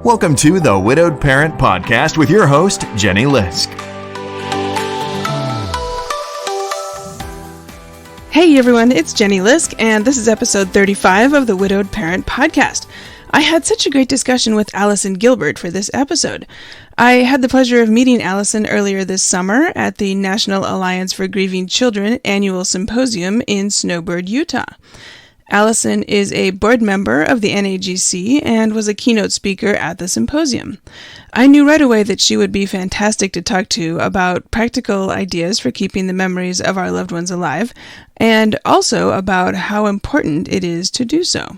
Welcome to the Widowed Parent Podcast with your host, Jenny Lisk. Hey everyone, it's Jenny Lisk, and this is episode 35 of the Widowed Parent Podcast. I had such a great discussion with Allison Gilbert for this episode. I had the pleasure of meeting Allison earlier this summer at the National Alliance for Grieving Children annual symposium in Snowbird, Utah. Allison is a board member of the NAGC and was a keynote speaker at the symposium. I knew right away that she would be fantastic to talk to about practical ideas for keeping the memories of our loved ones alive, and also about how important it is to do so.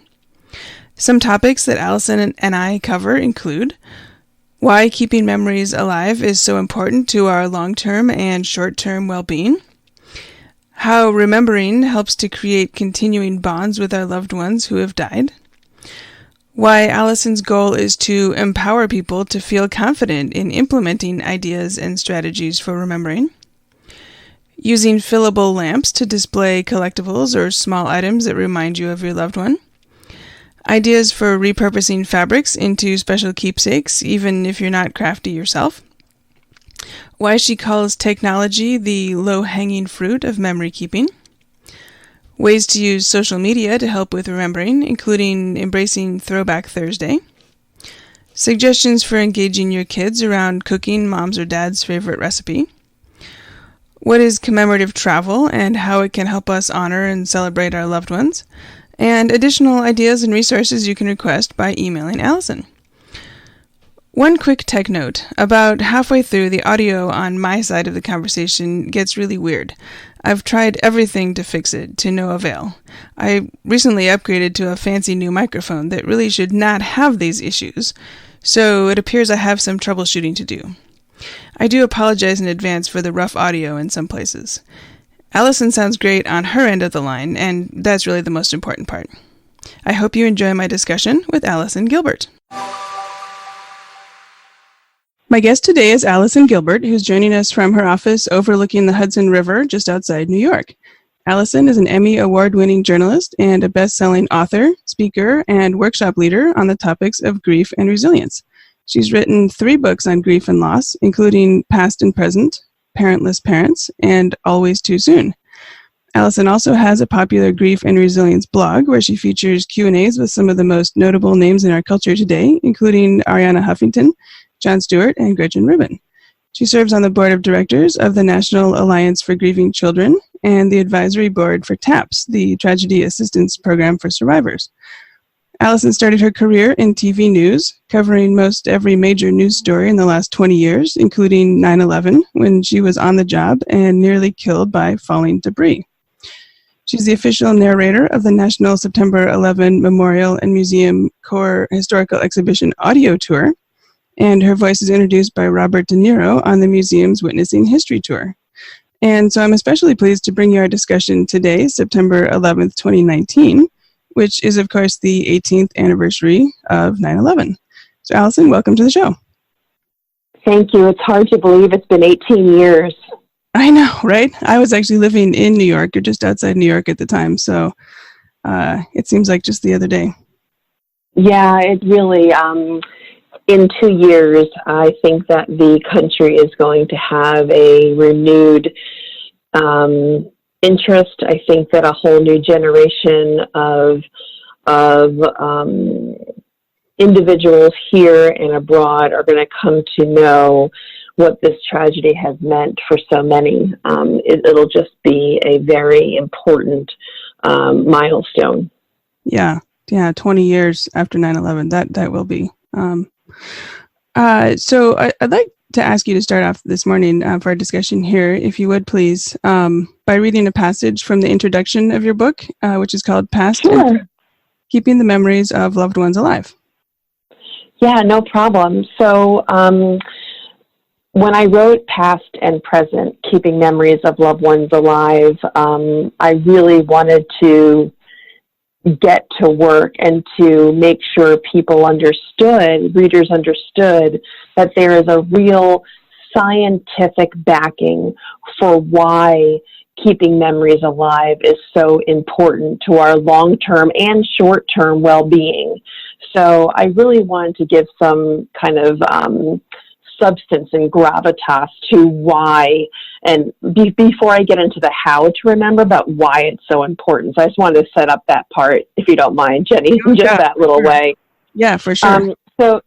Some topics that Allison and I cover include why keeping memories alive is so important to our long-term and short-term well-being, how remembering helps to create continuing bonds with our loved ones who have died, why Allison's goal is to empower people to feel confident in implementing ideas and strategies for remembering, using fillable lamps to display collectibles or small items that remind you of your loved one, ideas for repurposing fabrics into special keepsakes even if you're not crafty yourself, why she calls technology the low-hanging fruit of memory keeping, ways to use social media to help with remembering, including embracing Throwback Thursday, suggestions for engaging your kids around cooking mom's or dad's favorite recipe, what is commemorative travel and how it can help us honor and celebrate our loved ones, and additional ideas and resources you can request by emailing Allison. One quick tech note. About halfway through, the audio on my side of the conversation gets really weird. I've tried everything to fix it, to no avail. I recently upgraded to a fancy new microphone that really should not have these issues, so it appears I have some troubleshooting to do. I do apologize in advance for the rough audio in some places. Allison sounds great on her end of the line, and that's really the most important part. I hope you enjoy my discussion with Allison Gilbert. My guest today is Allison Gilbert, who's joining us from her office overlooking the Hudson River just outside New York. Allison is an Emmy Award-winning journalist and a best-selling author, speaker, and workshop leader on the topics of grief and resilience. She's written 3 books on grief and loss, including Past and Present, Parentless Parents, and Always Too Soon. Allison also has a popular grief and resilience blog where she features Q&As with some of the most notable names in our culture today, including Arianna Huffington, Jon Stewart, and Gretchen Rubin. She serves on the board of directors of the National Alliance for Grieving Children and the advisory board for TAPS, the Tragedy Assistance Program for Survivors. Allison started her career in TV news, covering most every major news story in the last 20 years, including 9/11, when she was on the job and nearly killed by falling debris. She's the official narrator of the National September 11 Memorial and Museum Corps Historical Exhibition audio tour, and her voice is introduced by Robert De Niro on the museum's Witnessing History Tour. And so I'm especially pleased to bring you our discussion today, September 11th, 2019, which is, of course, the 18th anniversary of 9/11. So, Allison, welcome to the show. Thank you. It's hard to believe it's been 18 years. I know, right? I was actually living in New York, or just outside New York at the time, so it seems like just the other day. Yeah, it really... In 2 years, I think that the country is going to have a renewed interest. I think that a whole new generation of individuals here and abroad are going to come to know what this tragedy has meant for so many. It'll just be a very important milestone. Yeah, 20 years after 9/11, that will be. So I'd like to ask you to start off this morning for our discussion here, if you would please, by reading a passage from the introduction of your book, which is called Past and Keeping the Memories of Loved Ones Alive. Yeah, no problem. So when I wrote Past and Present, Keeping Memories of Loved Ones Alive, I really wanted to get to work and to make sure readers understood that there is a real scientific backing for why keeping memories alive is so important to our long-term and short-term well-being. So I really wanted to give some kind of substance and gravitas to why, and before I get into the how to remember, but why it's so important. So I just wanted to set up that part, if you don't mind, Jenny, in just that little way. Yeah, for sure. So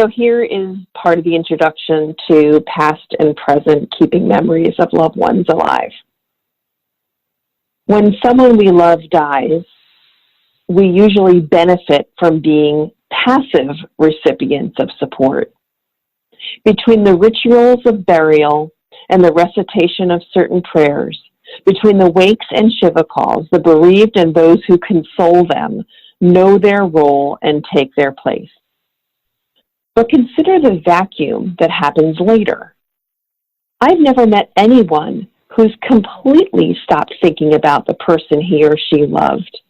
here is part of the introduction to past and present keeping memories of loved ones alive. When someone we love dies, we usually benefit from being passive recipients of support. Between the rituals of burial and the recitation of certain prayers, between the wakes and Shiva calls, the bereaved and those who console them know their role and take their place. But consider the vacuum that happens later. I've never met anyone who's completely stopped thinking about the person he or she loved.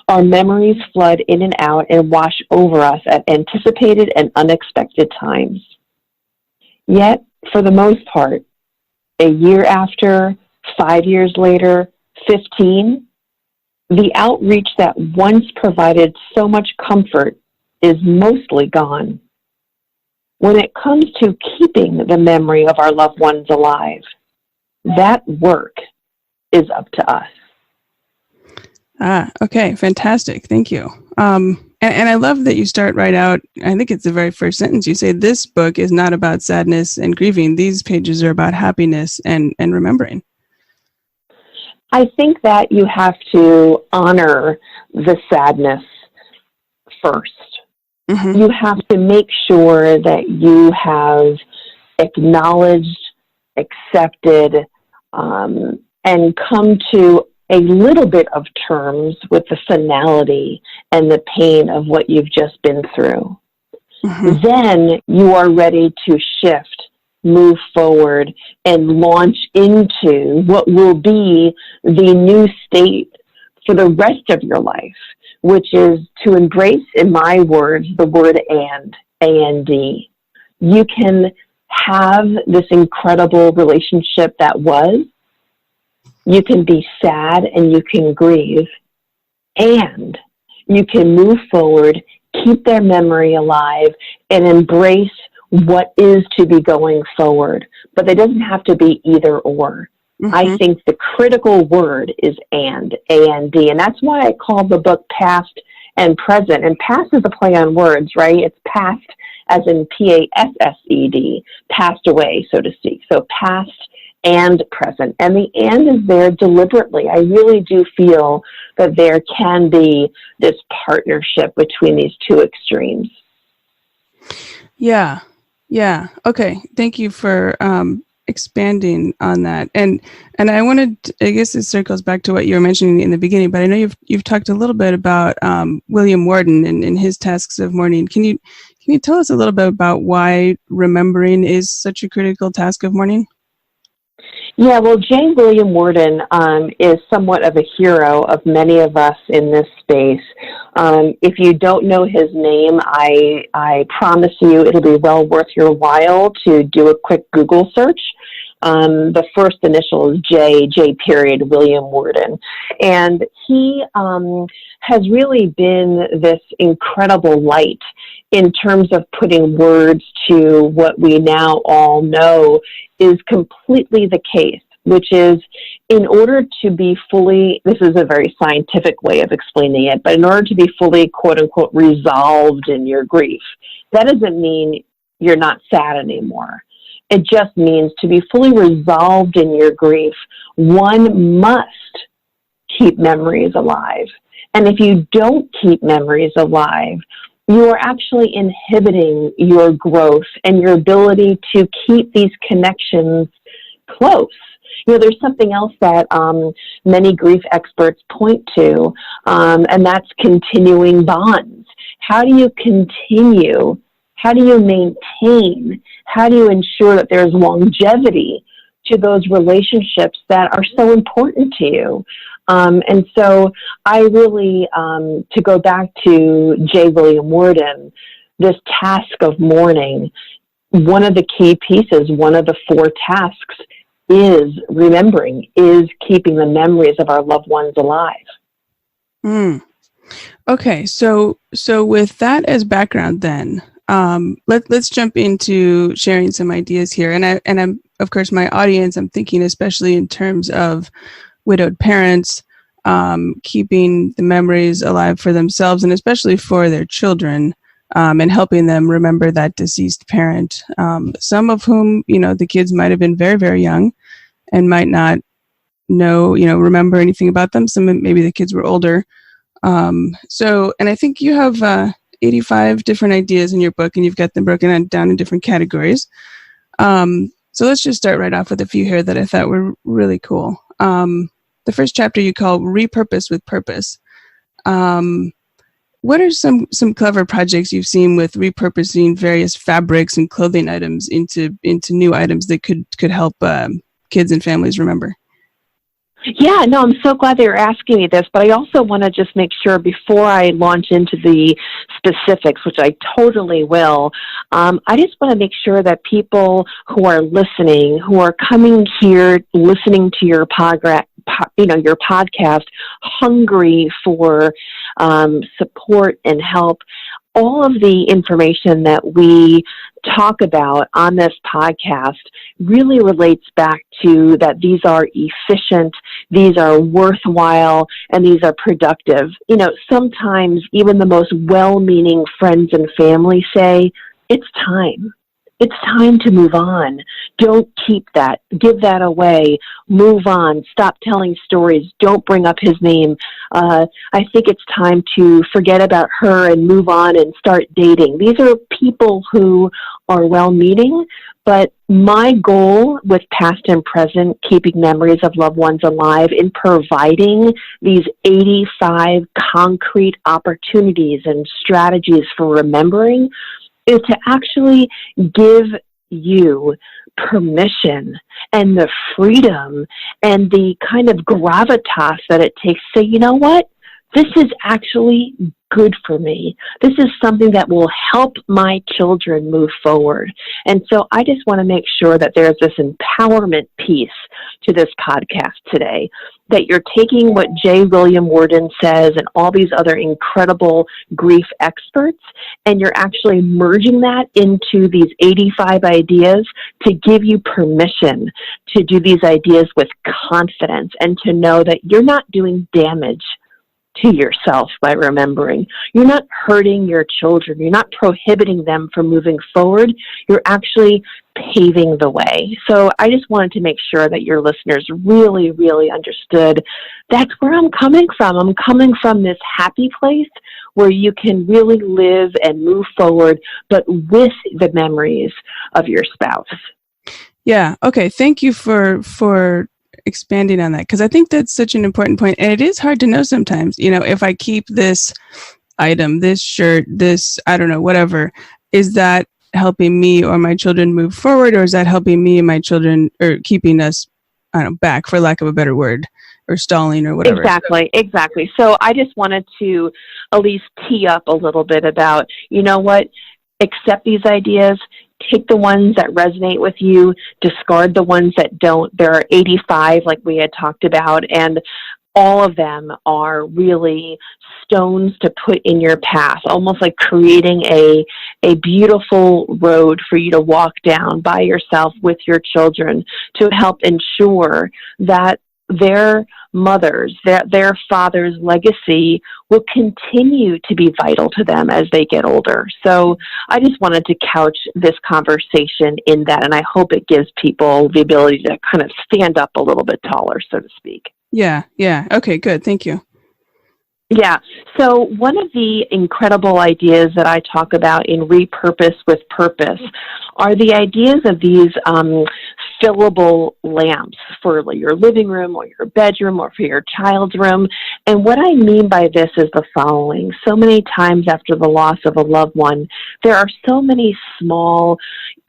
Our memories flood in and out and wash over us at anticipated and unexpected times. Yet, for the most part, a year after, 5 years later, 15, the outreach that once provided so much comfort is mostly gone. When it comes to keeping the memory of our loved ones alive, that work is up to us. Okay, fantastic. Thank you. And I love that you start right out. I think it's the very first sentence. You say, this book is not about sadness and grieving. These pages are about happiness and remembering. I think that you have to honor the sadness first. Mm-hmm. You have to make sure that you have acknowledged, accepted, and come to a little bit of terms with the finality and the pain of what you've just been through. Mm-hmm. Then you are ready to shift, move forward, and launch into what will be the new state for the rest of your life, which is to embrace, in my words, the word and, A-N-D. You can have this incredible relationship that was. You can be sad and you can grieve, and you can move forward, keep their memory alive, and embrace what is to be going forward. But it doesn't have to be either or. Mm-hmm. I think the critical word is and, A-N-D, and that's why I called the book Past and Present. And past is a play on words, right? It's past as in P-A-S-S-E-D, passed away, so to speak. So past and present. And the and is there deliberately. I really do feel that there can be this partnership between these two extremes. Yeah. Okay. Thank you for expanding on that. And I wanted to, I guess it circles back to what you were mentioning in the beginning, but I know you've talked a little bit about William Worden and his tasks of mourning. Can you tell us a little bit about why remembering is such a critical task of mourning? Yeah, well, J. William Worden is somewhat of a hero of many of us in this space. If you don't know his name, I promise you it'll be well worth your while to do a quick Google search. The first initial is J period, William Worden. And he has really been this incredible light in terms of putting words to what we now all know is completely the case, which is in order to be fully, this is a very scientific way of explaining it, but in order to be fully, quote unquote, resolved in your grief, that doesn't mean you're not sad anymore. It just means to be fully resolved in your grief, one must keep memories alive. And if you don't keep memories alive, you are actually inhibiting your growth and your ability to keep these connections close. You know, there's something else that many grief experts point to, and that's continuing bonds. How do you continue? How do you maintain? How do you ensure that there's longevity to those relationships that are so important to you? And so I really, to go back to J. William Worden, this task of mourning, one of the key pieces, one of the 4 tasks is remembering, is keeping the memories of our loved ones alive. Okay, so with that as background, then let's jump into sharing some ideas here. And I'm, of course, my audience, I'm thinking especially in terms of widowed parents, keeping the memories alive for themselves and especially for their children, and helping them remember that deceased parent. Some of whom, the kids might have been very, very young and might not remember anything about them. Some, maybe the kids were older. And I think you have 85 different ideas in your book, and you've got them broken down in different categories. So let's just start right off with a few here that I thought were really cool. The first chapter you call Repurpose with Purpose. What are some clever projects you've seen with repurposing various fabrics and clothing items into new items that could help kids and families remember? Yeah, no, I'm so glad that you're asking me this, but I also want to just make sure before I launch into the specifics, which I totally will, I just want to make sure that people who are listening, who are coming here, listening to your your podcast, hungry for support and help, all of the information that we talk about on this podcast really relates back to that these are efficient, these are worthwhile, and these are productive. Sometimes even the most well-meaning friends and family say, it's time. It's time to move on. Don't keep that. Give that away. Move on. Stop telling stories. Don't bring up his name. I think it's time to forget about her and move on and start dating. These are people who are well-meaning, but my goal with past and present, keeping memories of loved ones alive in providing these 85 concrete opportunities and strategies for remembering is to actually give you permission and the freedom and the kind of gravitas that it takes to say, you know what? This is actually good for me. This is something that will help my children move forward. And so I just want to make sure that there's this empowerment piece to this podcast today, that you're taking what J. William Worden says and all these other incredible grief experts, and you're actually merging that into these 85 ideas to give you permission to do these ideas with confidence and to know that you're not doing damage to yourself by remembering. You're not hurting your children. You're not prohibiting them from moving forward. You're actually paving the way. So I just wanted to make sure that your listeners really, really understood that's where I'm coming from. I'm coming from this happy place where you can really live and move forward, but with the memories of your spouse. Yeah. Okay. Thank you for expanding on that, because I think that's such an important point, and it is hard to know sometimes. If I keep this item, this shirt, this, I don't know, whatever, is that helping me or my children move forward, or is that helping me and my children, or keeping us, I don't know, back, for lack of a better word, or stalling or whatever? Exactly. So I just wanted to at least tee up a little bit about, you know what, accept these ideas. Take the ones that resonate with you, discard the ones that don't. There are 85, like we had talked about, and all of them are really stones to put in your path, almost like creating a beautiful road for you to walk down by yourself with your children to help ensure that their mothers, their father's legacy will continue to be vital to them as they get older. So I just wanted to couch this conversation in that, and I hope it gives people the ability to kind of stand up a little bit taller, so to speak. Yeah. Okay, good. Thank you. Yeah. So one of the incredible ideas that I talk about in Repurpose with Purpose are the ideas of these fillable lamps for your living room or your bedroom or for your child's room. And what I mean by this is the following. So many times after the loss of a loved one, there are so many small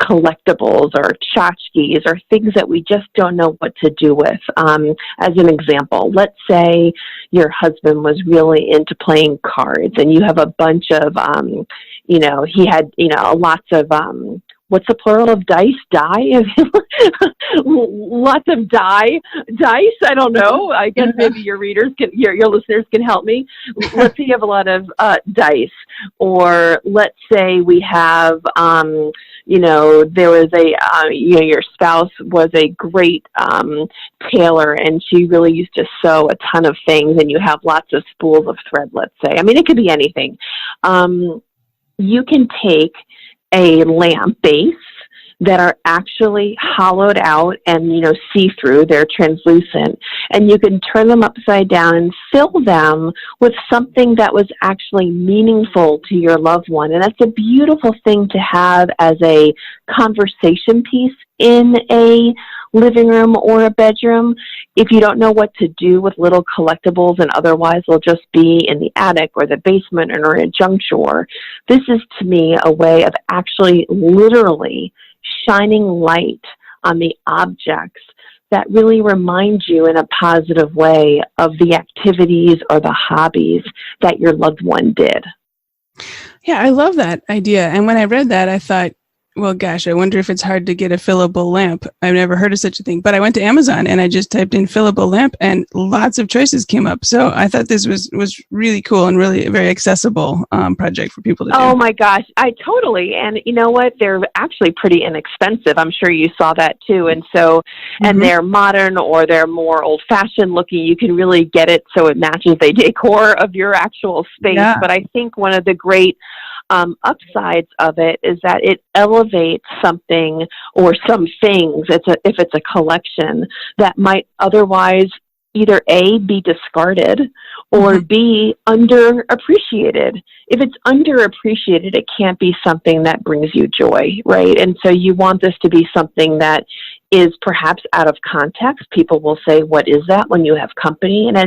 collectibles or tchotchkes or things that we just don't know what to do with. As an example, let's say your husband was really into playing cards and you have a bunch of, he had, lots of what's the plural of dice? Die? Lots of dice? I don't know. I guess maybe your readers can, your listeners can help me. Let's say you have a lot of dice, or let's say we have, there was your spouse was a great tailor, and she really used to sew a ton of things, and you have lots of spools of thread, let's say. I mean, it could be anything. You can take a lamp base that are actually hollowed out and, see-through. They're translucent. And you can turn them upside down and fill them with something that was actually meaningful to your loved one. And that's a beautiful thing to have as a conversation piece in a living room or a bedroom. If you don't know what to do with little collectibles and otherwise they'll just be in the attic or the basement or a junk drawer, this is to me a way of actually literally shining light on the objects that really remind you in a positive way of the activities or the hobbies that your loved one did. Yeah, I love that idea. And when I read that, I thought, well, gosh, I wonder if it's hard to get a fillable lamp. I've never heard of such a thing. But I went to Amazon and I just typed in fillable lamp and lots of choices came up. So I thought this was really cool and really a very accessible project for people to do. Oh, my gosh. I totally. And you know what? They're actually pretty inexpensive. I'm sure you saw that too. And so, and they're modern or they're more old-fashioned looking. You can really get it so it matches the decor of your actual space. Yeah. But I think one of the great upsides of it is that it elevates something or some things, if it's a collection, that might otherwise either A, be discarded, or B, underappreciated. If it's underappreciated, it can't be something that brings you joy, right? And so you want this to be something that is perhaps out of context. People will say, what is that, when you have company? And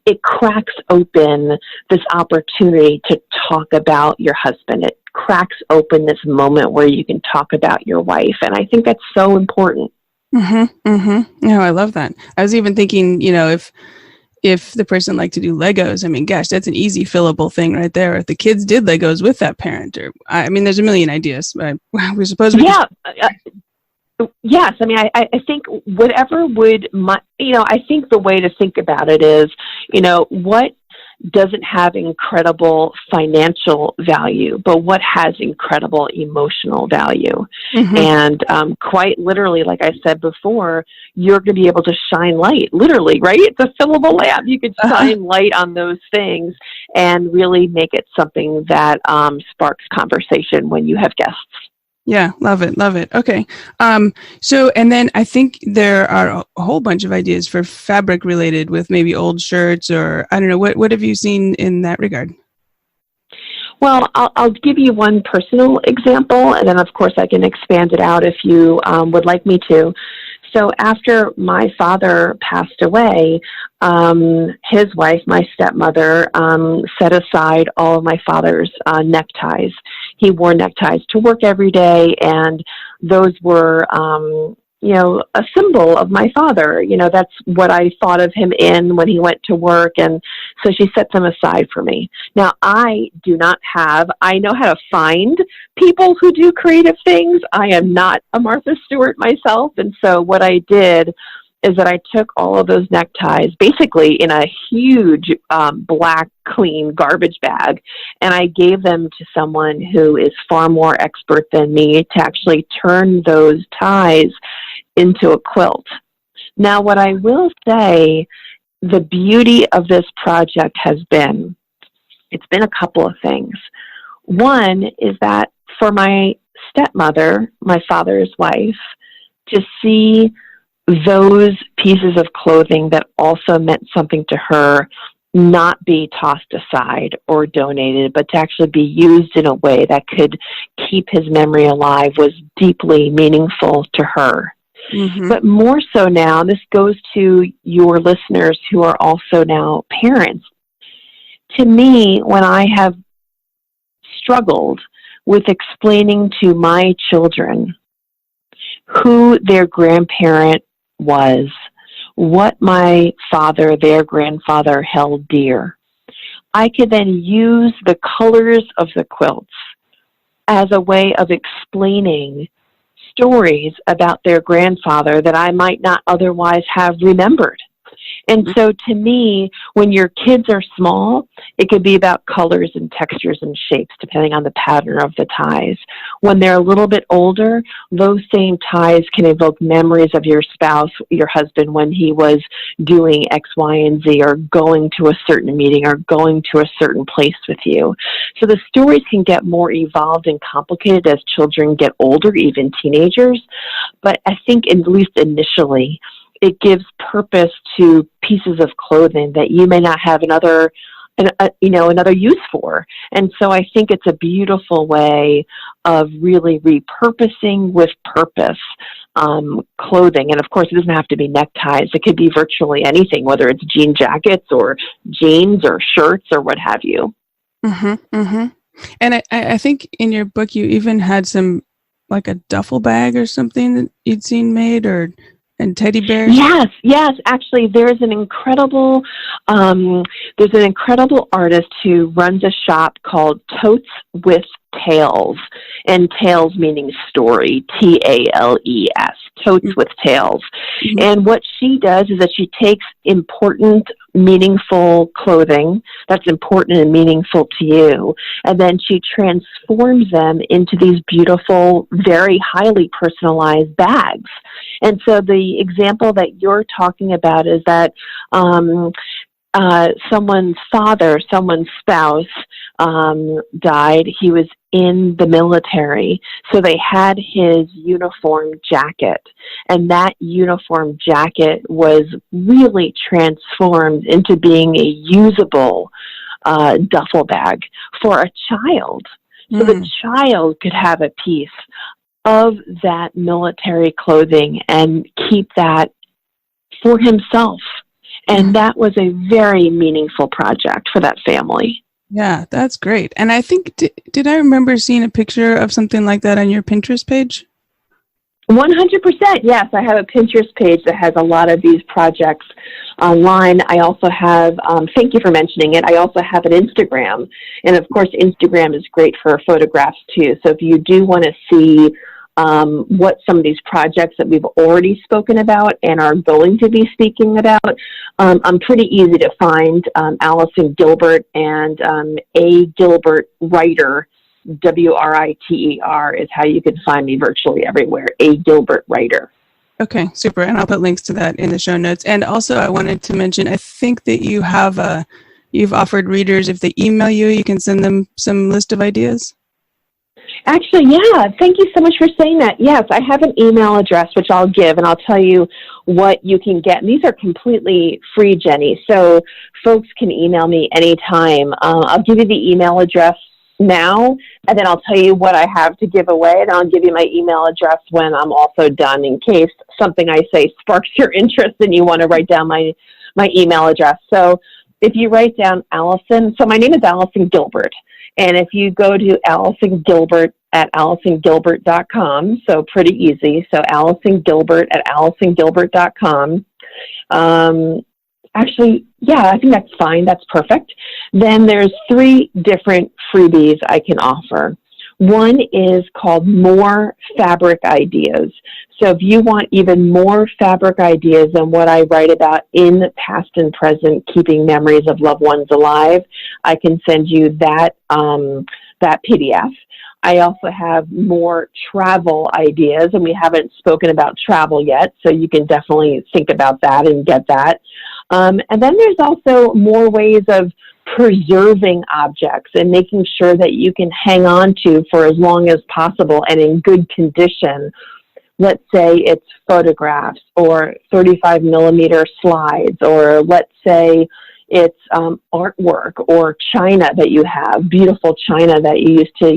it cracks open this opportunity to talk about your husband. It cracks open this moment where you can talk about your wife. And I think that's so important. No, I love that. I was even thinking, if the person liked to do Legos, I mean, gosh, that's an easy fillable thing right there. If the kids did Legos with that parent, there's a million ideas. But we suppose Yes. I mean, I think whatever I think the way to think about it is, what doesn't have incredible financial value, but what has incredible emotional value. And quite literally, like I said before, you're going to be able to shine light, literally, right? It's a fillable lamp. You could shine light on those things and really make it something that sparks conversation when you have guests. Yeah, love it. Okay. So, and then I think there are a whole bunch of ideas for fabric related with maybe old shirts, or I don't know, what have you seen in that regard? Well, I'll give you one personal example, and then of course I can expand it out if you would like me to. So after my father passed away, his wife, my stepmother, set aside all of my father's neckties. He wore neckties to work every day, and those were, a symbol of my father. That's what I thought of him in when he went to work, and so she set them aside for me. Now, I know how to find people who do creative things. I am not a Martha Stewart myself, and so what I did is that I took all of those neckties basically in a huge black, clean garbage bag, and I gave them to someone who is far more expert than me to actually turn those ties into a quilt. Now, what I will say, the beauty of this project has been, it's been a couple of things. One is that for my stepmother, my father's wife, to see those pieces of clothing that also meant something to her not be tossed aside or donated, but to actually be used in a way that could keep his memory alive was deeply meaningful to her. But more so now, this goes to your listeners who are also now parents. To me, when I have struggled with explaining to my children who their grandparent was, what my father, their grandfather, held dear, I could then use the colors of the quilts as a way of explaining stories about their grandfather that I might not otherwise have remembered. And so to me, when your kids are small, it could be about colors and textures and shapes, depending on the pattern of the ties. When they're a little bit older, those same ties can evoke memories of your spouse, your husband, when he was doing X, Y, and Z, or going to a certain meeting, or going to a certain place with you. So the stories can get more evolved and complicated as children get older, even teenagers. But I think, at least initially, it gives purpose to pieces of clothing that you may not have another use for. And so I think it's a beautiful way of really repurposing with purpose clothing. And of course, it doesn't have to be neckties. It could be virtually anything, whether it's jean jackets or jeans or shirts or what have you. Mm-hmm, mm-hmm. And I think in your book, you even had some, like a duffel bag or something that you'd seen made, and teddy bears? Yes. Actually, there's an incredible artist who runs a shop called Totes with Tales, and tales meaning story, Tales, Totes with Tales. Mm-hmm. And what she does is that she takes important, meaningful clothing that's important and meaningful to you, and then she transforms them into these beautiful, very highly personalized bags. And so the example that you're talking about is that someone's father, someone's spouse died. He was in the military, so they had his uniform jacket, and that uniform jacket was really transformed into being a usable duffel bag for a child. So the child could have a piece of that military clothing and keep that for himself. And that was a very meaningful project for that family. Yeah, that's great. And I think, did I remember seeing a picture of something like that on your Pinterest page? 100%. Yes, I have a Pinterest page that has a lot of these projects online. I also have, thank you for mentioning it, I also have an Instagram. And of course, Instagram is great for photographs too. So if you do want to see what some of these projects that we've already spoken about and are going to be speaking about, I'm pretty easy to find. Allison Gilbert and A. Gilbert Writer, WRITER is how you can find me virtually everywhere. A. Gilbert Writer. Okay, super. And I'll put links to that in the show notes. And also, I wanted to mention, I think that you have you've offered readers, if they email you, you can send them some list of ideas. Actually, yeah. Thank you so much for saying that. Yes, I have an email address, which I'll give, and I'll tell you what you can get. And these are completely free, Jenny, so folks can email me anytime. I'll give you the email address now, and then I'll tell you what I have to give away, and I'll give you my email address when I'm also done, in case something I say sparks your interest and you want to write down my email address. So if you write down Allison, so my name is Allison Gilbert. And if you go to Allison Gilbert at AllisonGilbert.com, so pretty easy. So Allison Gilbert at AllisonGilbert.com. Actually, yeah, I think that's fine. That's perfect. Then there's 3 different freebies I can offer. One is called More Fabric Ideas. So if you want even more fabric ideas than what I write about in Past and Present, Keeping Memories of Loved Ones Alive, I can send you that PDF. I also have more travel ideas, and we haven't spoken about travel yet, so you can definitely think about that and get that. And then there's also more ways of preserving objects and making sure that you can hang on to for as long as possible and in good condition. Let's say it's photographs or 35 millimeter slides, or let's say it's artwork or china that you have, beautiful china that you used to,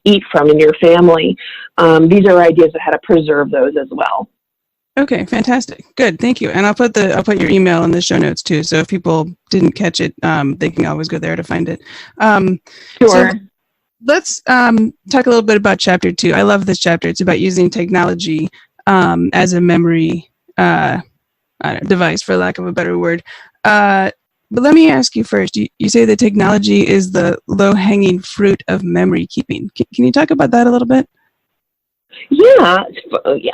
eat from in your family. These are ideas of how to preserve those as well. Okay, fantastic. Good, thank you. And I'll put your email in the show notes too. So if people didn't catch it, they can always go there to find it. Sure. So let's talk a little bit about chapter 2. I love this chapter. It's about using technology as a memory device, for lack of a better word. But let me ask you first. You say that technology is the low-hanging fruit of memory keeping. Can you talk about that a little bit? Yeah,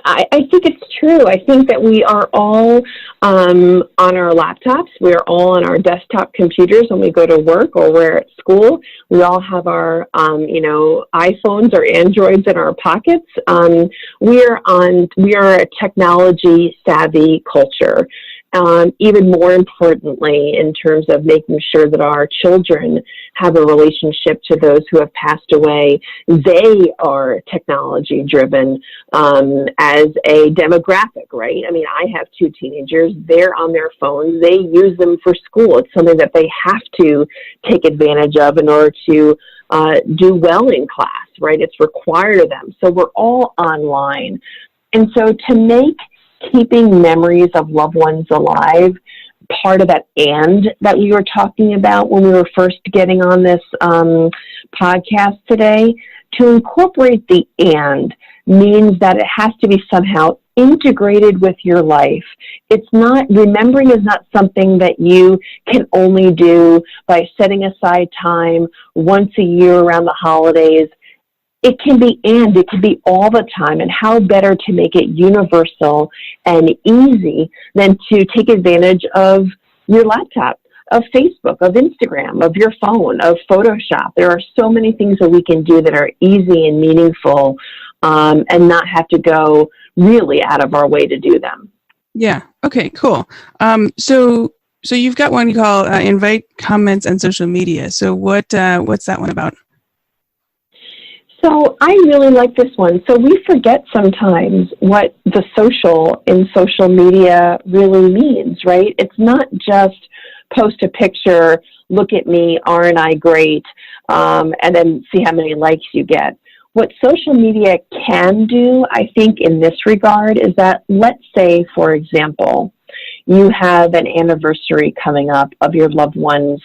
I think it's true. I think that we are all on our laptops. We are all on our desktop computers when we go to work or we're at school. We all have our, iPhones or Androids in our pockets. We are a technology savvy culture. Even more importantly, in terms of making sure that our children have a relationship to those who have passed away, they are technology driven as a demographic, right? I mean, I have two teenagers. They're on their phones. They use them for school. It's something that they have to take advantage of in order to do well in class, right? It's required of them. So we're all online. And so to make keeping memories of loved ones alive part of that and that we were talking about when we were first getting on this podcast today, to incorporate the and means that it has to be somehow integrated with your life. It's not, remembering is not something that you can only do by setting aside time once a year around the holidays. It can be and it can be all the time. And how better to make it universal and easy than to take advantage of your laptop, of Facebook, of Instagram, of your phone, of Photoshop. There are so many things that we can do that are easy and meaningful and not have to go really out of our way to do them. Yeah. Okay, cool. So you've got one called Invite Comments on Social Media. So what's that one about? So I really like this one. So we forget sometimes what the social in social media really means, right? It's not just post a picture, look at me, aren't I great, and then see how many likes you get. What social media can do, I think, in this regard is that, let's say, for example, you have an anniversary coming up of your loved one's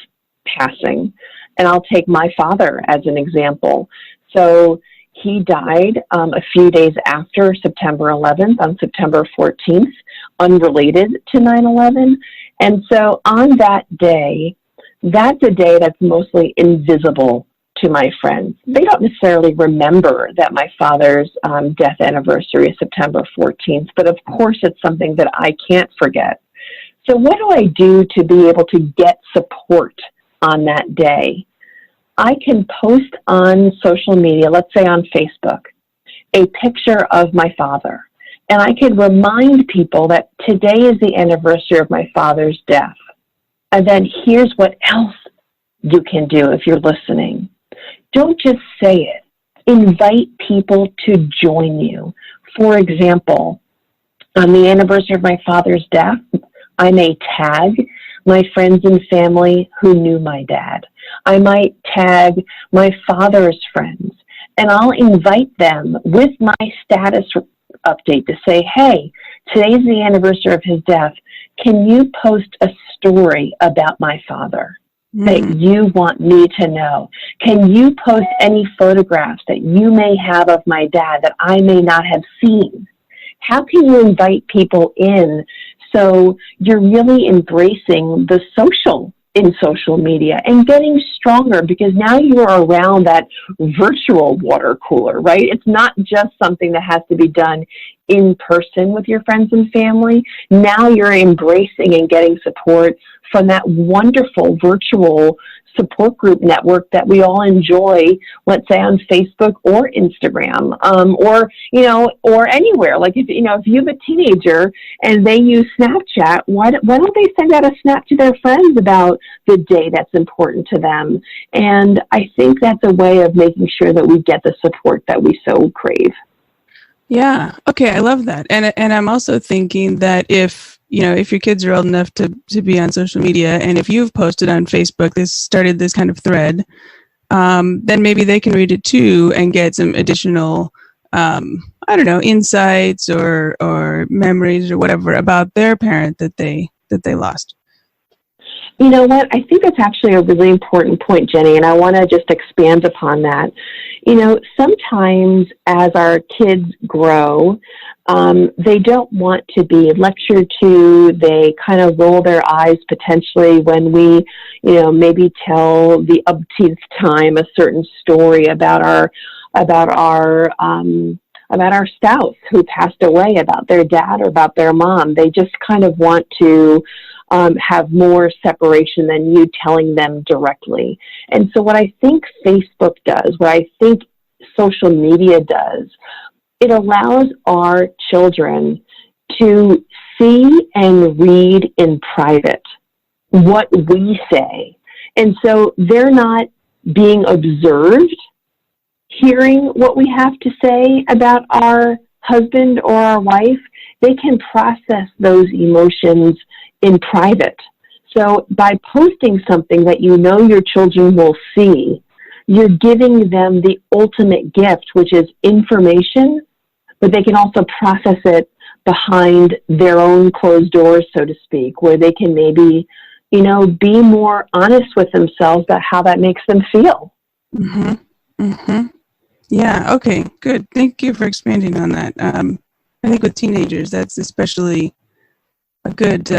passing. And I'll take my father as an example. So he died a few days after September 11th, on September 14th, unrelated to 9/11. And so on that day, that's a day that's mostly invisible to my friends. They don't necessarily remember that my father's death anniversary is September 14th, but of course it's something that I can't forget. So what do I do to be able to get support on that day? I can post on social media, let's say on Facebook, a picture of my father. And I can remind people that today is the anniversary of my father's death. And then here's what else you can do if you're listening. Don't just say it. Invite people to join you. For example, on the anniversary of my father's death, I may tag my friends and family who knew my dad. I might tag my father's friends, and I'll invite them with my status update to say, hey, today's the anniversary of his death. Can you post a story about my father that you want me to know? Can you post any photographs that you may have of my dad that I may not have seen? How can you invite people in so you're really embracing the social in social media and getting stronger, because now you are around that virtual water cooler, right? It's not just something that has to be done in person with your friends and family. Now you're embracing and getting support from that wonderful virtual support group network that we all enjoy, let's say on Facebook or Instagram, or anywhere. Like if you have a teenager and they use Snapchat, why don't they send out a snap to their friends about the day that's important to them? And I think that's a way of making sure that we get the support that we so crave. Yeah. Okay. I love that. And I'm also thinking that if your kids are old enough to be on social media, and if you've posted on Facebook, started this kind of thread, then maybe they can read it too and get some additional, insights or memories or whatever about their parent that they lost. You know what? I think that's actually a really important point, Jenny, and I want to just expand upon that. You know, sometimes as our kids grow, they don't want to be lectured to. They kind of roll their eyes potentially when we, you know, maybe tell the umpteenth time a certain story about our spouse who passed away, about their dad or about their mom. They just kind of want to have more separation than you telling them directly. And so what I think Facebook does, what I think social media does, it allows our children to see and read in private what we say. And so they're not being observed, hearing what we have to say about our husband or our wife. They can process those emotions in private. So by posting something that you know your children will see, you're giving them the ultimate gift, which is information, but they can also process it behind their own closed doors, so to speak, where they can maybe, you know, be more honest with themselves about how that makes them feel. Mm-hmm. Mm-hmm. Yeah, okay, good. Thank you for expanding on that. I think with teenagers, that's especially a good,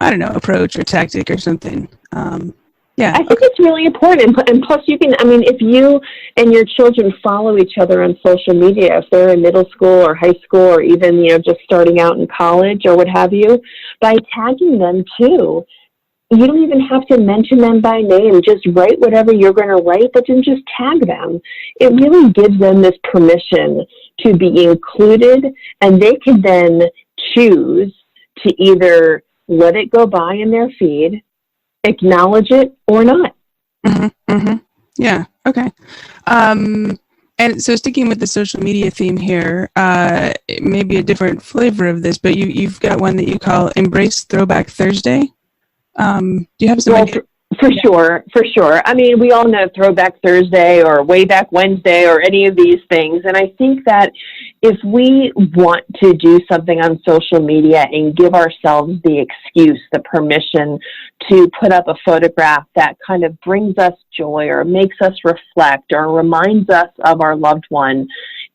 approach or tactic or something. Yeah. I think it's really important. And plus you can, I mean, if you and your children follow each other on social media, if they're in middle school or high school or even, you know, just starting out in college or what have you, by tagging them too, you don't even have to mention them by name. Just write whatever you're going to write, but then just tag them. It really gives them this permission to be included, and they can then choose to either let it go by in their feed, acknowledge it, or not. Mm-hmm, mm-hmm. Yeah, okay. And so sticking with the social media theme here, it may be a different flavor of this, but you've got one that you call Embrace Throwback Thursday. Do you have some idea? For sure. I mean, we all know Throwback Thursday or Way Back Wednesday or any of these things. And I think that if we want to do something on social media and give ourselves the excuse, the permission to put up a photograph that kind of brings us joy or makes us reflect or reminds us of our loved one,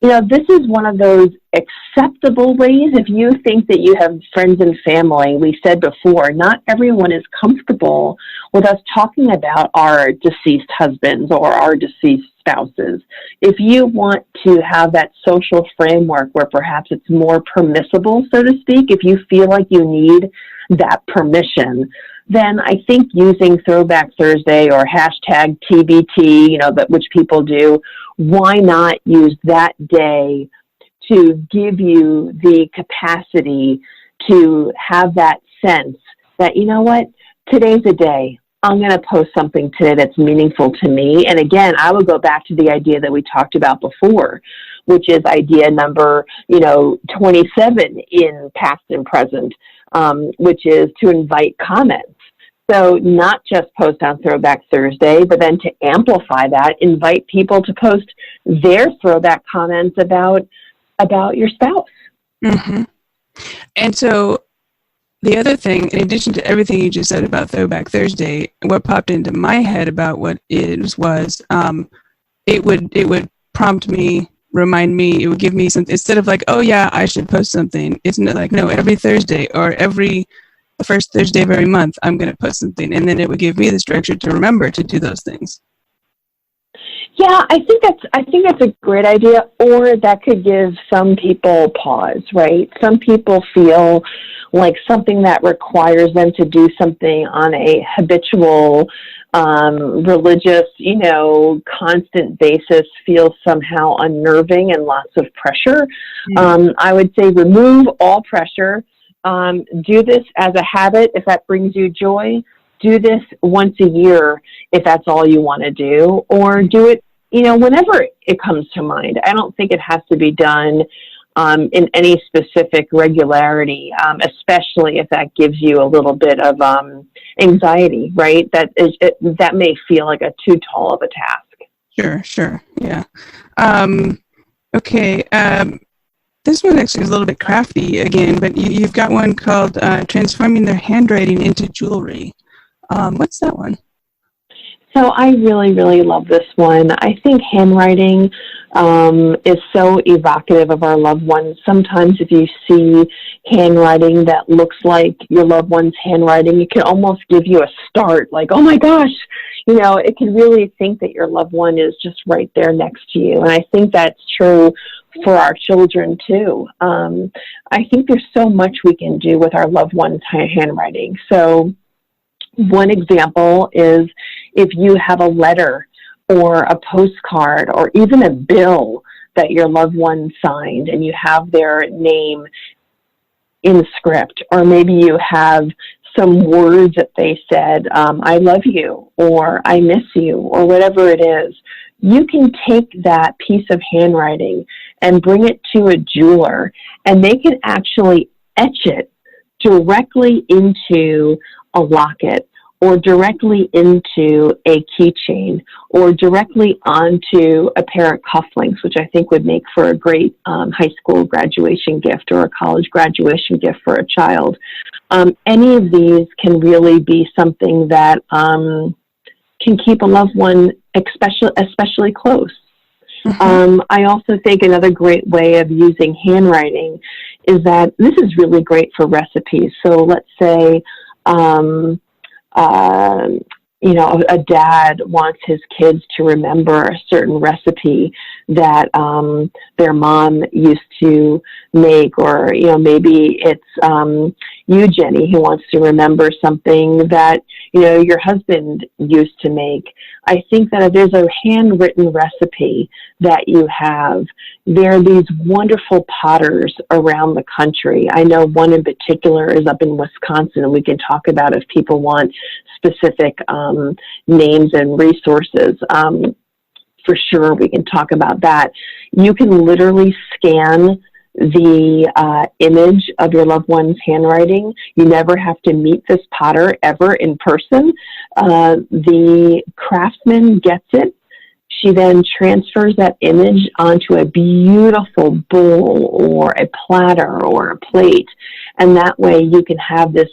you know, this is one of those acceptable ways. If you think that you have friends and family, we said before, not everyone is comfortable with us talking about our deceased husbands or our deceased spouses. If you want to have that social framework where perhaps it's more permissible, so to speak, if you feel like you need that permission, then I think using Throwback Thursday or hashtag TBT, you know, which people do, why not use that day to give you the capacity to have that sense that, you know what, today's a day. I'm going to post something today that's meaningful to me. And again, I would go back to the idea that we talked about before, which is idea number, 27 in past and present, which is to invite comments. So not just post on Throwback Thursday, but then to amplify that, invite people to post their throwback comments about your spouse. Mm-hmm. And so the other thing, in addition to everything you just said about Throwback Thursday, what popped into my head about what it was, it would prompt me, remind me, it would give me something, instead of like, oh yeah, I should post something. It's not like, no, every Thursday or the first Thursday of every month, I'm going to post something. And then it would give me the structure to remember to do those things. Yeah, I think that's a great idea, or that could give some people pause, right? Some people feel like something that requires them to do something on a habitual, religious, constant basis feels somehow unnerving and lots of pressure. Mm-hmm. I would say remove all pressure. Do this as a habit if that brings you joy. Do this once a year if that's all you want to do, or do it, whenever it comes to mind. I don't think it has to be done in any specific regularity, especially if that gives you a little bit of anxiety, right? That may feel like a too tall of a task. Sure. Yeah. Okay. This one actually is a little bit crafty again, but you've got one called Transforming Their Handwriting into Jewelry. What's that one? So I really, really love this one. I think handwriting is so evocative of our loved ones. Sometimes if you see handwriting that looks like your loved one's handwriting, it can almost give you a start, like, oh my gosh, it can really think that your loved one is just right there next to you. And I think that's true for our children too. I think there's so much we can do with our loved one's handwriting. So one example is if you have a letter or a postcard or even a bill that your loved one signed and you have their name in script, or maybe you have some words that they said, I love you, or I miss you, or whatever it is, you can take that piece of handwriting and bring it to a jeweler, and they can actually etch it directly into a locket, or directly into a keychain, or directly onto a pair of cufflinks, which I think would make for a great high school graduation gift or a college graduation gift for a child. Any of these can really be something that can keep a loved one especially close. Mm-hmm. I also think another great way of using handwriting is that this is really great for recipes. So let's say, a dad wants his kids to remember a certain recipe that their mom used to make, or maybe it's you, Jenny, who wants to remember something that your husband used to make. I think that if there's a handwritten recipe that you have, there are these wonderful potters around the country. I know one in particular is up in Wisconsin, and we can talk about if people want specific names and resources. For sure, we can talk about that. You can literally scan the image of your loved one's handwriting. You never have to meet this potter ever in person. The craftsman gets it. She then transfers that image onto a beautiful bowl or a platter or a plate. And that way you can have this,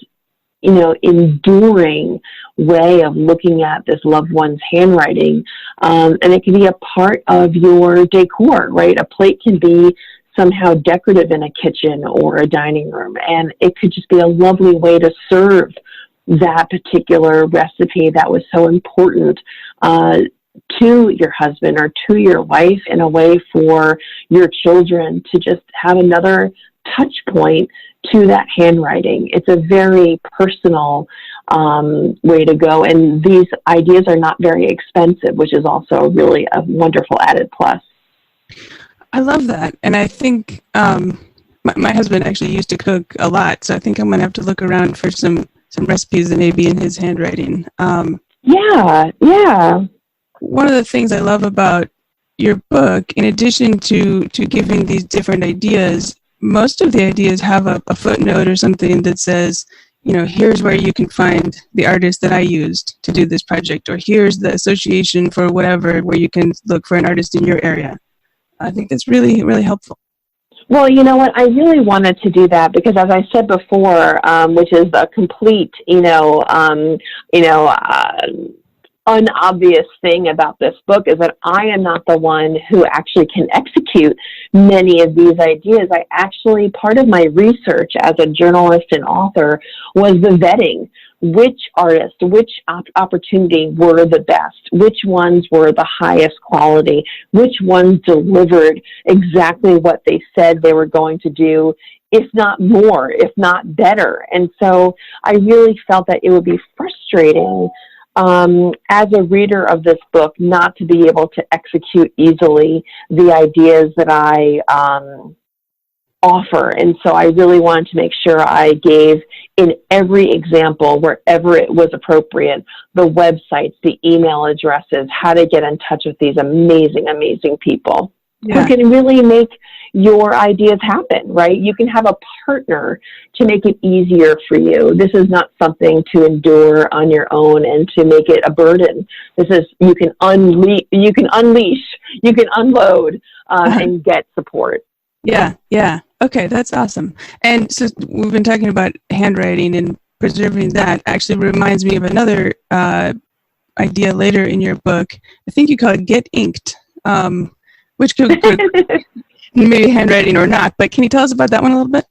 enduring way of looking at this loved one's handwriting. And it can be a part of your decor, right? A plate can be somehow decorative in a kitchen or a dining room. And it could just be a lovely way to serve that particular recipe that was so important to your husband or to your wife, in a way for your children to just have another touch point to that handwriting. It's a very personal way to go. And these ideas are not very expensive, which is also really a wonderful added plus. I love that. And I think my husband actually used to cook a lot, so I think I'm going to have to look around for some recipes that may be in his handwriting. Yeah. One of the things I love about your book, in addition to giving these different ideas, most of the ideas have a footnote or something that says, here's where you can find the artist that I used to do this project, or here's the association for whatever, where you can look for an artist in your area. I think that's really, really helpful. Well, you know what? I really wanted to do that because, as I said before, which is a complete, unobvious thing about this book, is that I am not the one who actually can execute many of these ideas. Part of my research as a journalist and author was the vetting. Which artists, which opportunity were the best, which ones were the highest quality, which ones delivered exactly what they said they were going to do, if not more, if not better. And so I really felt that it would be frustrating as a reader of this book not to be able to execute easily the ideas that I offer. And so I really wanted to make sure I gave, in every example, wherever it was appropriate, the websites, the email addresses, how to get in touch with these amazing, amazing people who can really make your ideas happen, right? You can have a partner to make it easier for you. This is not something to endure on your own and to make it a burden. This is, you can unleash, you can unload and get support. Yeah. Okay, that's awesome. And so we've been talking about handwriting, and preserving that actually reminds me of another idea later in your book. I think you call it Get Inked, which could maybe handwriting or not, but can you tell us about that one a little bit?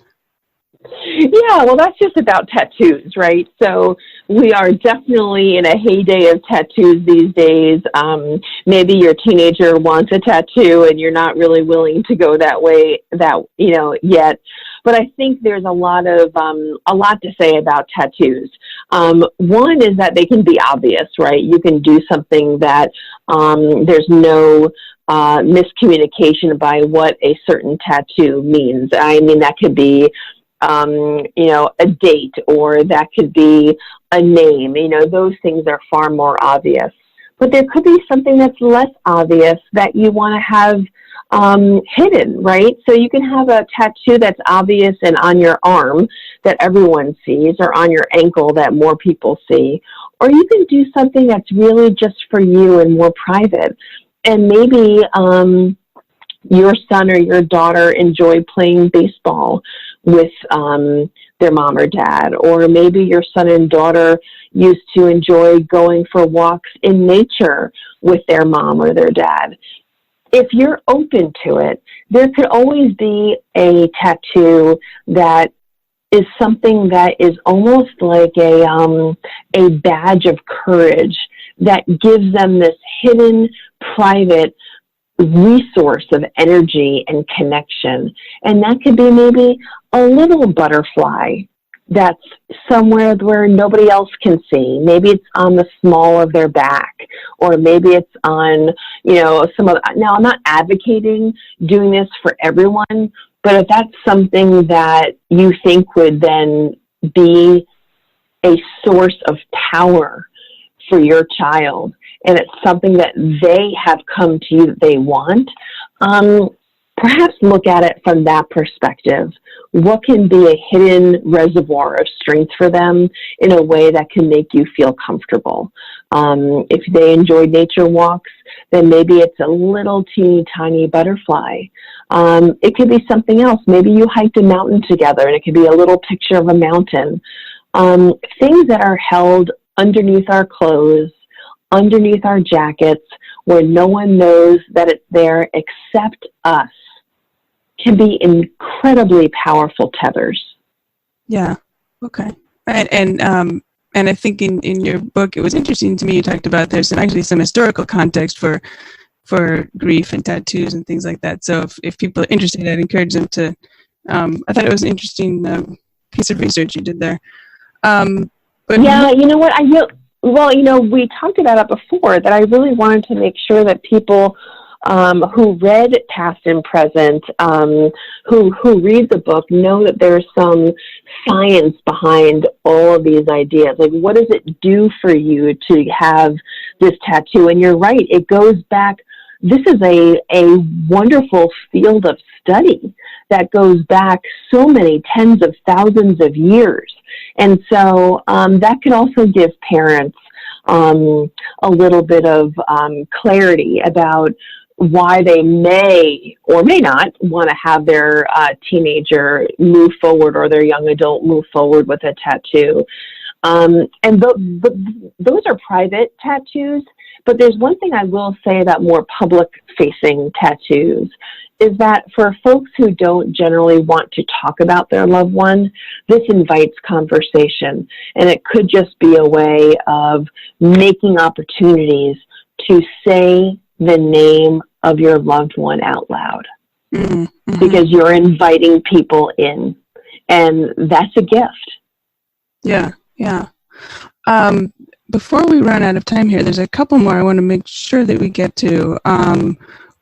Yeah, well, that's just about tattoos, right? So we are definitely in a heyday of tattoos these days. Maybe your teenager wants a tattoo and you're not really willing to go that way, yet. But I think there's a lot to say about tattoos. One is that they can be obvious, right? You can do something that there's no miscommunication by what a certain tattoo means. I mean, that could be a date, or that could be a name. Those things are far more obvious. But there could be something that's less obvious that you want to have hidden, right? So you can have a tattoo that's obvious and on your arm that everyone sees, or on your ankle that more people see. Or you can do something that's really just for you and more private. And maybe your son or your daughter enjoy playing baseball with their mom or dad, or maybe your son and daughter used to enjoy going for walks in nature with their mom or their dad. If you're open to it, there could always be a tattoo that is something that is almost like a badge of courage that gives them this hidden, private resource of energy and connection. And that could be maybe a little butterfly that's somewhere where nobody else can see. Maybe it's on the small of their back, or maybe it's on, now I'm not advocating doing this for everyone, but if that's something that you think would then be a source of power for your child, and it's something that they have come to you that they want, perhaps look at it from that perspective. What can be a hidden reservoir of strength for them in a way that can make you feel comfortable? If they enjoy nature walks, then maybe it's a little teeny tiny butterfly. It could be something else. Maybe you hiked a mountain together, and it could be a little picture of a mountain. Things that are held underneath our clothes, underneath our jackets, where no one knows that it's there except us, can be incredibly powerful tethers. Yeah. Okay. Right. And I think in your book, it was interesting to me, you talked about there's some historical context for grief and tattoos and things like that. So if people are interested, I'd encourage them to, I thought it was an interesting piece of research you did there. But yeah, you know what? We talked about it before, that I really wanted to make sure that people who read Past and Present, who read the book, know that there's some science behind all of these ideas. Like, what does it do for you to have this tattoo? And you're right, it goes back. This is a wonderful field of study that goes back so many tens of thousands of years. And so that can also give parents a little bit of clarity about why they may or may not want to have their teenager move forward, or their young adult move forward with a tattoo. And those are private tattoos. But there's one thing I will say about more public-facing tattoos, is that for folks who don't generally want to talk about their loved one, this invites conversation. And it could just be a way of making opportunities to say the name of your loved one out loud. Mm-hmm. Because you're inviting people in. And that's a gift. Yeah. Before we run out of time here, there's a couple more I want to make sure that we get to.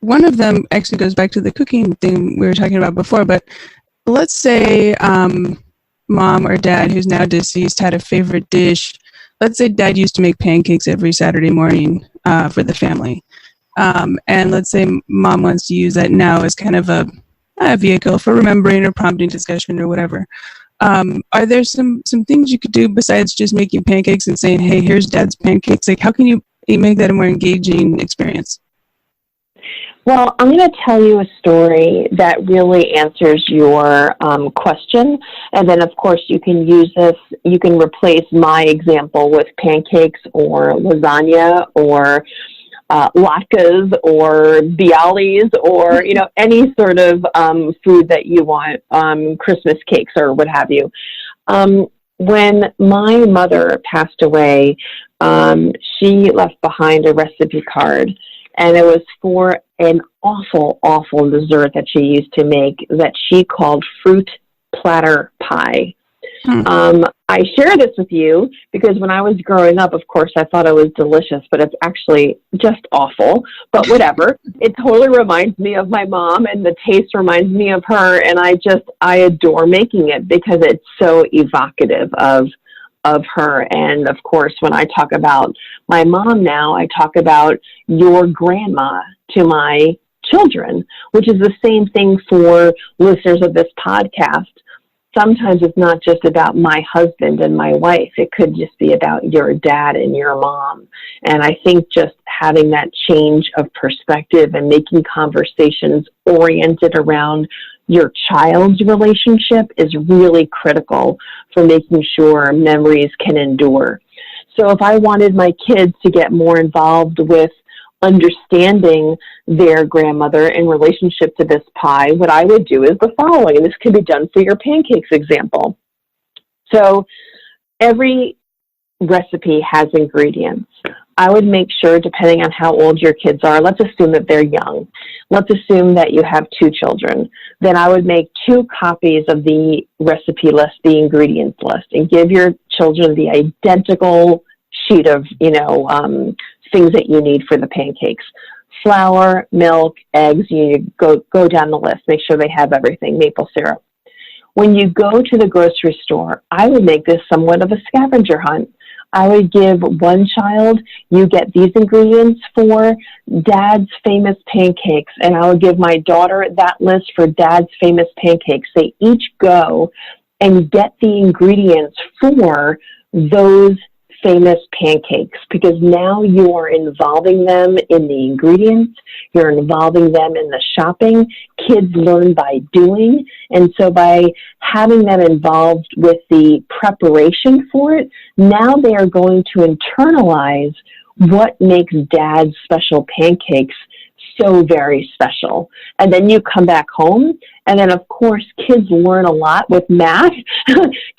One of them actually goes back to the cooking thing we were talking about before, but let's say mom or dad, who's now deceased, had a favorite dish. Let's say dad used to make pancakes every Saturday morning for the family. And let's say mom wants to use that now as kind of a vehicle for remembering or prompting discussion or whatever. Are there some things you could do besides just making pancakes and saying, hey, here's dad's pancakes? Like, how can you make that a more engaging experience? Well, I'm going to tell you a story that really answers your question. And then, of course, you can use this. You can replace my example with pancakes or lasagna or latkes or bialys or, any sort of food that you want, Christmas cakes or what have you. When my mother passed away, she left behind a recipe card, and it was for an awful, awful dessert that she used to make that she called fruit platter pie. I share this with you because when I was growing up, of course, I thought it was delicious, but it's actually just awful. But whatever. It totally reminds me of my mom, and the taste reminds me of her. And I adore making it because it's so evocative of her. And of course, when I talk about my mom now, I talk about your grandma to my children, which is the same thing for listeners of this podcast. Sometimes it's not just about my husband and my wife. It could just be about your dad and your mom. And I think just having that change of perspective and making conversations oriented around your child's relationship is really critical for making sure memories can endure. So if I wanted my kids to get more involved with understanding their grandmother in relationship to this pie, what I would do is the following, and this can be done for your pancakes example. So every recipe has ingredients. I would make sure, depending on how old your kids are, let's assume that they're young. Let's assume that you have 2 children. Then I would make 2 copies of the recipe list, the ingredients list, and give your children the identical sheet of, things that you need for the pancakes. Flour, milk, eggs, you go down the list, make sure they have everything, maple syrup. When you go to the grocery store, I would make this somewhat of a scavenger hunt. I would give one child, you get these ingredients for Dad's famous pancakes, and I would give my daughter that list for Dad's famous pancakes. They each go and get the ingredients for those famous pancakes, because now you are involving them in the ingredients, you're involving them in the shopping. Kids learn by doing, and so by having them involved with the preparation for it, now they are going to internalize what makes Dad's special pancakes so very special. And then you come back home, and then of course kids learn a lot with math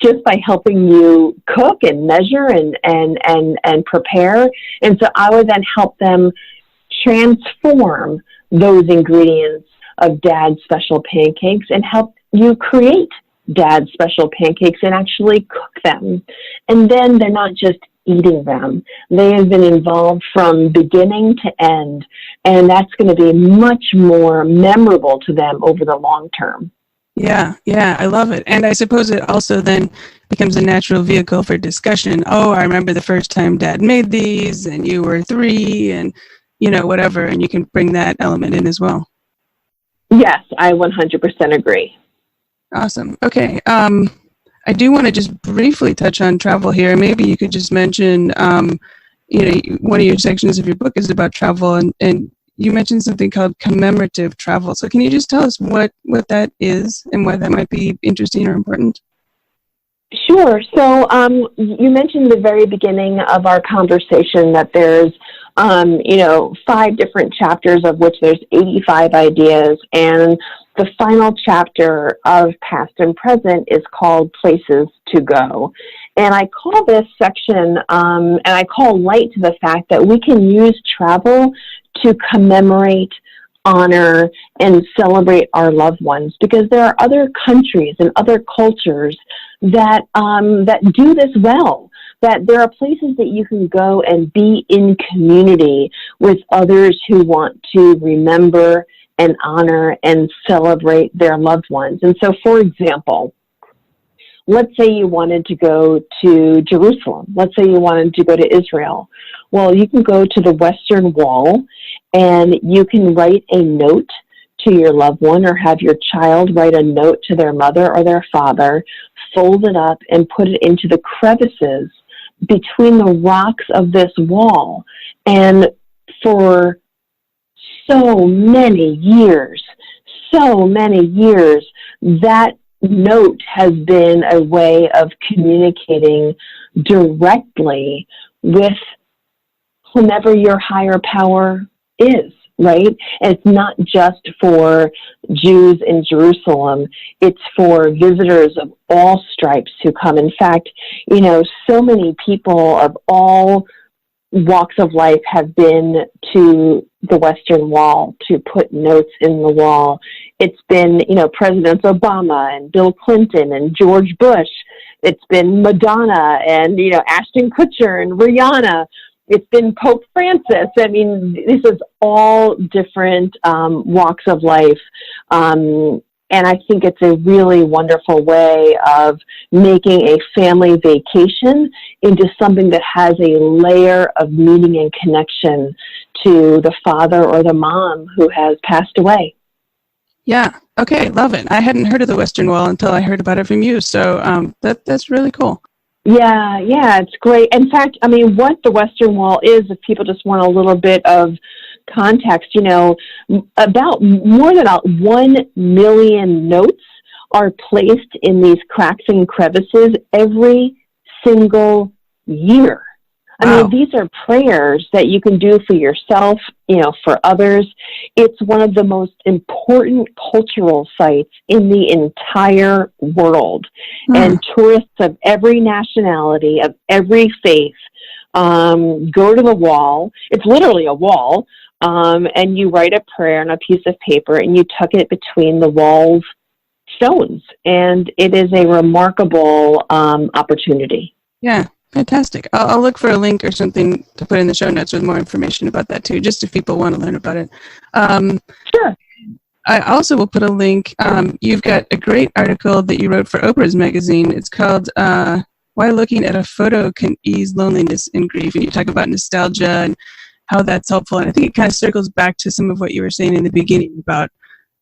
just by helping you cook and measure and prepare. And so I would then help them transform those ingredients of Dad's special pancakes and help you create Dad's special pancakes and actually cook them. And then they're not just eating them. They have been involved from beginning to end, and that's going to be much more memorable to them over the long term. Yeah, I love it. And I suppose it also then becomes a natural vehicle for discussion. Oh, I remember the first time Dad made these, and you were 3, and, whatever, and you can bring that element in as well. Yes, I 100% agree. Awesome. Okay. I do want to just briefly touch on travel here. Maybe you could just mention, one of your sections of your book is about travel, and you mentioned something called commemorative travel. So can you just tell us what that is and why that might be interesting or important? Sure. So you mentioned at the very beginning of our conversation that there's 5 different chapters, of which there's 85 ideas, and the final chapter of Past and Present is called Places to Go. And I call this section, and I call light to the fact that we can use travel to commemorate, honor, and celebrate our loved ones, because there are other countries and other cultures that do this well. That there are places that you can go and be in community with others who want to remember and honor and celebrate their loved ones. And so, for example, let's say you wanted to go to Jerusalem. Let's say you wanted to go to Israel. Well, you can go to the Western Wall and you can write a note to your loved one, or have your child write a note to their mother or their father, fold it up and put it into the crevices between the rocks of this wall. And for so many years, that note has been a way of communicating directly with whomever your higher power is, right? And it's not just for Jews in Jerusalem. It's for visitors of all stripes who come. In fact, so many people of all walks of life have been to the Western Wall to put notes in the wall. It's been, Presidents Obama and Bill Clinton and George Bush. It's been Madonna and, Ashton Kutcher and Rihanna. It's been Pope Francis. I mean, this is all different walks of life. And I think it's a really wonderful way of making a family vacation into something that has a layer of meaning and connection to the father or the mom who has passed away. Yeah. Okay. Love it. I hadn't heard of the Western Wall until I heard about it from you. So that's really cool. Yeah, it's great. In fact, I mean, what the Western Wall is, if people just want a little bit of context, about more than 1 million notes are placed in these cracks and crevices every single year. I mean, these are prayers that you can do for yourself, for others. It's one of the most important cultural sites in the entire world. And tourists of every nationality, of every faith, go to the wall. It's literally a wall. And you write a prayer on a piece of paper and you tuck it between the wall's stones. And it is a remarkable opportunity. Yeah. Fantastic. I'll look for a link or something to put in the show notes with more information about that too, just if people want to learn about it. Sure. I also will put a link. You've got a great article that you wrote for Oprah's magazine. It's called Why Looking at a Photo Can Ease Loneliness and Grief. And you talk about nostalgia and how that's helpful. And I think it kind of circles back to some of what you were saying in the beginning about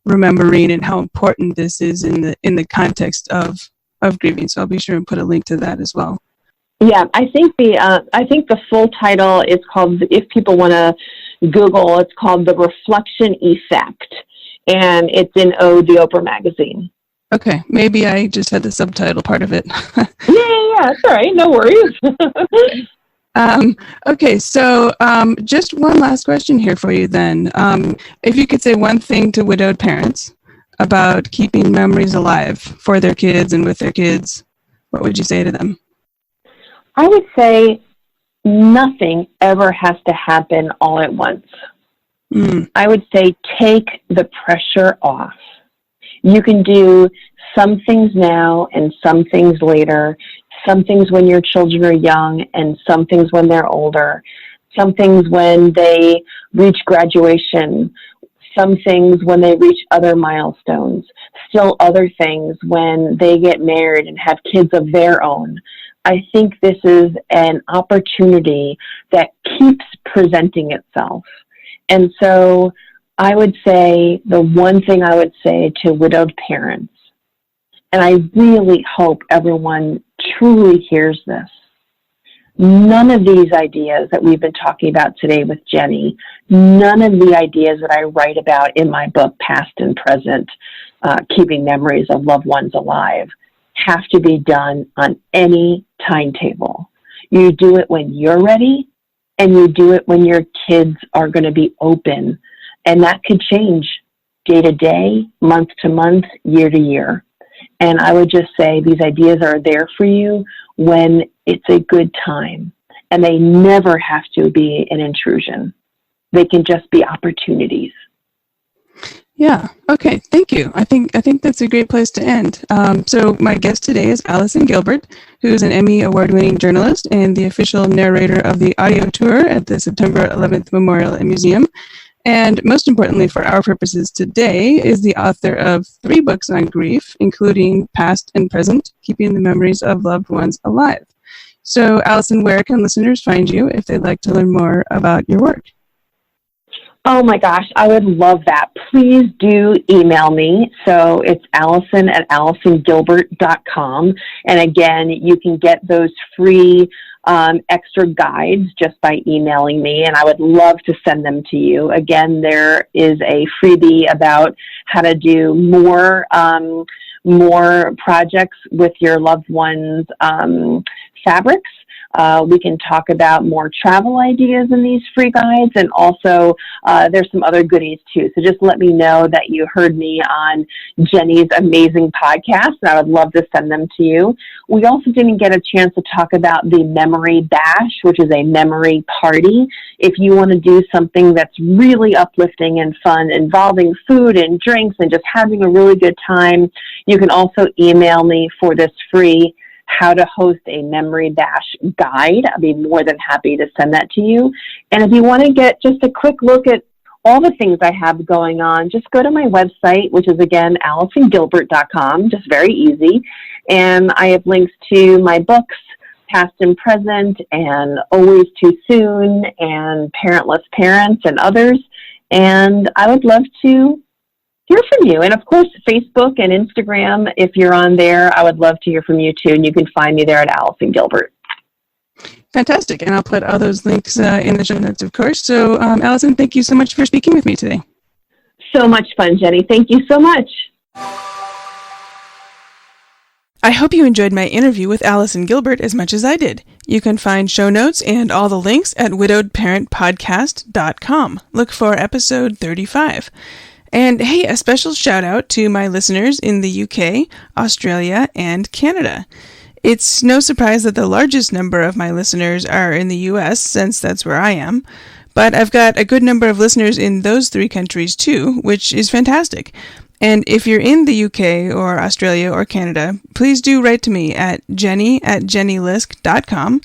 remembering and how important this is in the context of grieving. So I'll be sure and put a link to that as well. Yeah, I think the full title is called, if people want to Google, it's called The Reflection Effect, and it's in the Oprah magazine. Okay, maybe I just had the subtitle part of it. Yeah, it's all right, no worries. Okay, so just one last question here for you then. If you could say one thing to widowed parents about keeping memories alive for their kids and with their kids, what would you say to them? I would say nothing ever has to happen all at once. I would say take the pressure off. You can do some things now and some things later, some things when your children are young and some things when they're older, some things when they reach graduation, some things when they reach other milestones, still other things when they get married and have kids of their own. I think this is an opportunity that keeps presenting itself. And so I would say the one thing I would say to widowed parents, and I really hope everyone truly hears this, none of these ideas that we've been talking about today with Jenny, none of the ideas that I write about in my book, Past and Present, Keeping Memories of Loved Ones Alive, have to be done on any timetable. You do it when you're ready, and you do it when your kids are going to be open. And that could change day to day, month to month, year to year. And I would just say these ideas are there for you when it's a good time. And they never have to be an intrusion. They can just be opportunities. Yeah. Okay. Thank you. I think that's a great place to end. So my guest today is Allison Gilbert, who is an Emmy award-winning journalist and the official narrator of the audio tour at the September 11th Memorial and Museum. And most importantly for our purposes today is the author of 3 books on grief, including Past and Present, Keeping the Memories of Loved Ones Alive. So Allison, where can listeners find you if they'd like to learn more about your work? Oh my gosh, I would love that. Please do email me. So it's Allison@AllisonGilbert.com. And again, you can get those free extra guides just by emailing me, and I would love to send them to you. Again, there is a freebie about how to do more projects with your loved one's fabrics. We can talk about more travel ideas in these free guides, and also there's some other goodies too. So just let me know that you heard me on Jenny's amazing podcast, and I would love to send them to you. We also didn't get a chance to talk about the Memory Bash, which is a memory party. If you want to do something that's really uplifting and fun, involving food and drinks and just having a really good time, you can also email me for this free how to host a Memory Bash guide. I'll be more than happy to send that to you. And if you want to get just a quick look at all the things I have going on, just go to my website, which is, again, AllisonGilbert.com, just very easy. And I have links to my books, Past and Present, and Always Too Soon, and Parentless Parents, and others. And I would love to hear from you. And of course, Facebook and Instagram, if you're on there, I would love to hear from you too. And you can find me there at Allison Gilbert. Fantastic. And I'll put all those links in the show notes, of course. So, Allison, thank you so much for speaking with me today. So much fun, Jenny. Thank you so much. I hope you enjoyed my interview with Allison Gilbert as much as I did. You can find show notes and all the links at widowedparentpodcast.com. Look for episode 35. And hey, a special shout out to my listeners in the UK, Australia, and Canada. It's no surprise that the largest number of my listeners are in the US, since that's where I am. But I've got a good number of listeners in those three countries too, which is fantastic. And if you're in the UK or Australia or Canada, please do write to me at jenny@jennylisk.com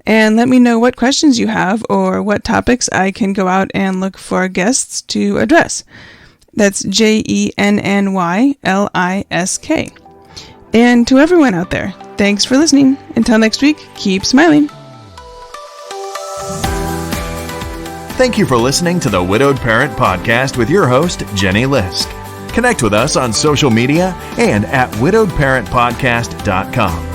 and let me know what questions you have or what topics I can go out and look for guests to address. That's JENNYLISK. And to everyone out there, thanks for listening. Until next week, keep smiling. Thank you for listening to the Widowed Parent Podcast with your host, Jenny Lisk. Connect with us on social media and at widowedparentpodcast.com.